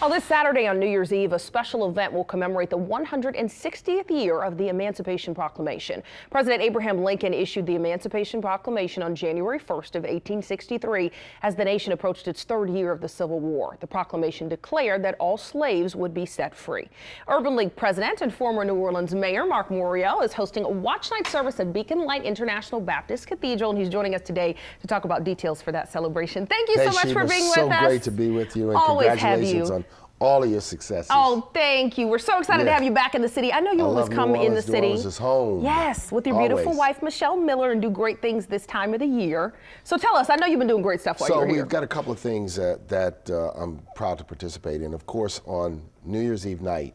Well, this Saturday on New Year's Eve, a special event will commemorate the 160th year of the Emancipation Proclamation. President Abraham Lincoln issued the Emancipation Proclamation on January 1st of 1863 as the nation approached its third year of the Civil War. The proclamation declared that all slaves would be set free. Urban League President and former New Orleans Mayor Marc Morial is hosting a watch night service at Beacon Light International Baptist Cathedral, and he's joining us today to talk about details for that celebration. Thank you so much for being with us. So great to be with you, and always congratulations on all of your successes. Oh, thank you. We're so excited to have you back in the city. I know you always come in the city. New Orleans is home. Yes, with your beautiful wife, Michelle Miller, and do great things this time of the year. So tell us, I know you've been doing great stuff while you're here. So we've got a couple of things that I'm proud to participate in. Of course, on New Year's Eve night,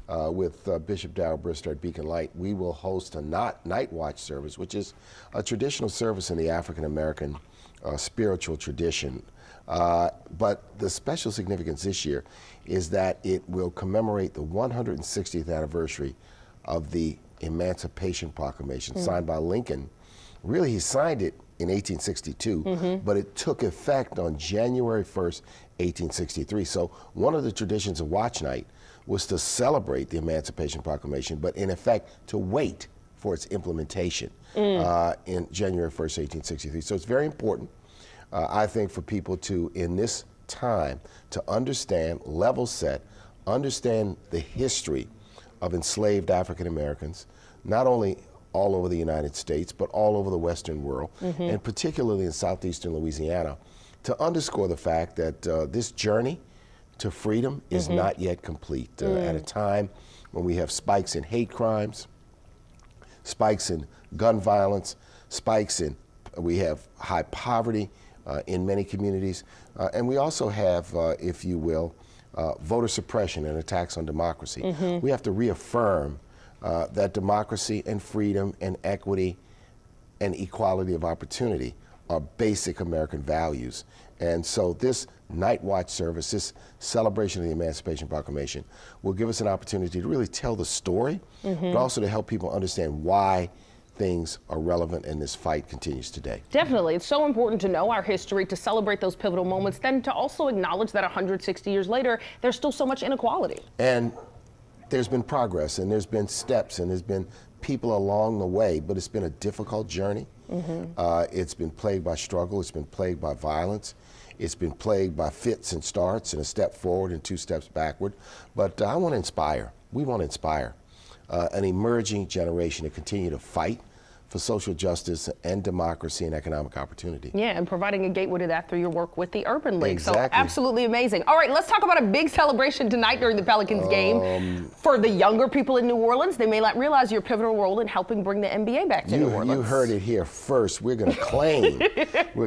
with Bishop Darrell Brister at Beacon Light, we will host a night watch service, which is a traditional service in the African American spiritual tradition. But the special significance this year is that it will commemorate the 160th anniversary of the Emancipation Proclamation signed by Lincoln. Really, he signed it in 1862, but it took effect on January 1st, 1863. So one of the traditions of Watch Night was to celebrate the Emancipation Proclamation, but in effect to wait for its implementation in January 1st, 1863. So it's very important, I think, for people to, in this time, to understand, level set, understand the history of enslaved African Americans, not only all over the United States, but all over the Western world, and particularly in southeastern Louisiana, to underscore the fact that this journey to freedom is not yet complete. At a time when we have spikes in hate crimes, spikes in gun violence, we have high poverty in many communities, and we also have, if you will, voter suppression and attacks on democracy. We have to reaffirm that democracy and freedom and equity and equality of opportunity are basic American values. And so this night watch service, this celebration of the Emancipation Proclamation, will give us an opportunity to really tell the story, but also to help people understand why things are relevant and this fight continues today. Definitely. It's so important to know our history, to celebrate those pivotal moments, then to also acknowledge that 160 years later, there's still so much inequality. And there's been progress, and there's been steps, and there's been people along the way, but it's been a difficult journey. It's been plagued by struggle, it's been plagued by violence, it's been plagued by fits and starts and a step forward and two steps backward. But I want to inspire, we want to inspire an emerging generation to continue to fight for social justice and democracy and economic opportunity. Yeah, and providing a gateway to that through your work with the Urban League. Exactly. So absolutely amazing. All right, let's talk about a big celebration tonight during the Pelicans game. For the younger people in New Orleans, they may not realize your pivotal role in helping bring the NBA back to New Orleans. You heard it here first. We're going to claim,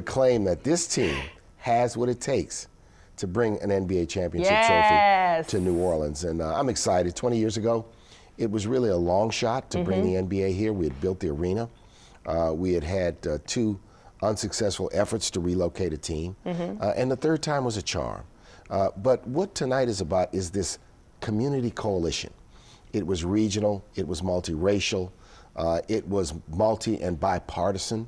claim that this team has what it takes to bring an NBA championship trophy to New Orleans. And I'm excited. 20 years ago, it was really a long shot to bring the NBA here. We had built the arena. We had two unsuccessful efforts to relocate a team. And the third time was a charm. But what tonight is about is this community coalition. It was regional, it was multiracial, it was multi and bipartisan,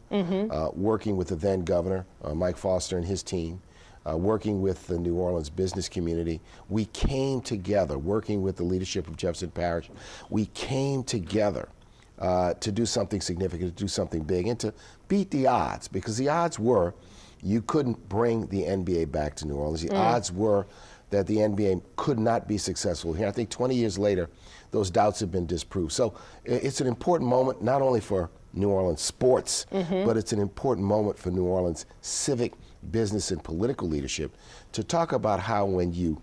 working with the then governor, Mike Foster, and his team. Working with the New Orleans business community. We came together, working with the leadership of Jefferson Parish. We came together to do something significant, to do something big, and to beat the odds, because the odds were you couldn't bring the NBA back to New Orleans. The odds were that the NBA could not be successful here. I think 20 years later, those doubts have been disproved. So it's an important moment, not only for New Orleans sports, but it's an important moment for New Orleans civic, business, and political leadership to talk about how when you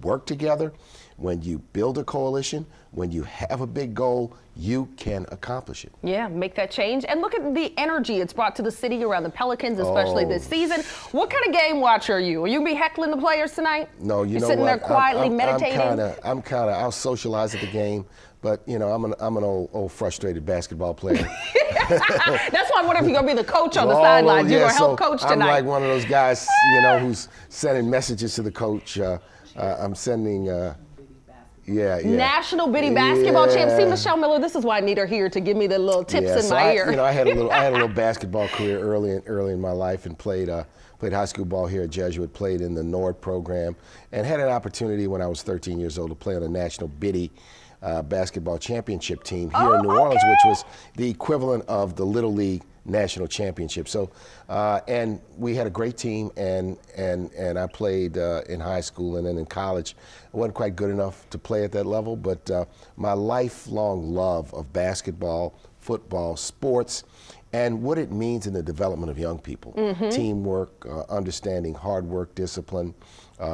work together, when you build a coalition, when you have a big goal, you can accomplish it. Yeah, make that change. And look at the energy it's brought to the city around the Pelicans, especially this season. What kind of game watcher are you? Are you going to be heckling the players tonight? No, you know what? You're sitting there quietly meditating? I'll socialize at the game, but you know, I'm an old frustrated basketball player. That's why I wonder if you're going to be the coach on the sidelines. You're going to help coach tonight. I'm like one of those guys, you know, who's sending messages to the coach. I'm sending Yeah. National Biddy Basketball Champ. See, Yeah. Michelle Miller, this is why I need her here to give me the little tips Yeah, in so my ear. I had a little basketball career early in my life, and played high school ball here at Jesuit, played in the Nord program, and had an opportunity when I was 13 years old to play on a National Biddy basketball championship team here in New Orleans, which was the equivalent of the Little League National Championship. So, and we had a great team, and I played in high school, and then in college. I wasn't quite good enough to play at that level, but my lifelong love of basketball, football, sports, and what it means in the development of young people. Teamwork, understanding hard work, discipline,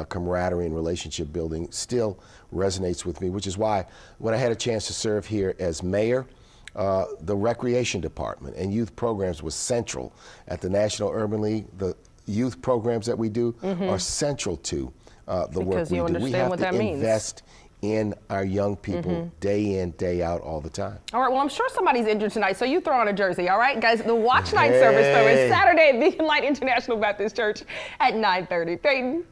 camaraderie, and relationship building still resonates with me, which is why when I had a chance to serve here as mayor, the recreation department and youth programs was central at the National Urban League. The youth programs that we do are central to the work we do. We have to invest in our young people day in, day out, all the time. All right, well, I'm sure somebody's injured tonight, so you throw on a jersey, all right? Guys, the Watch Night service is Saturday at Beacon Light International Baptist Church at 9:30. Peyton.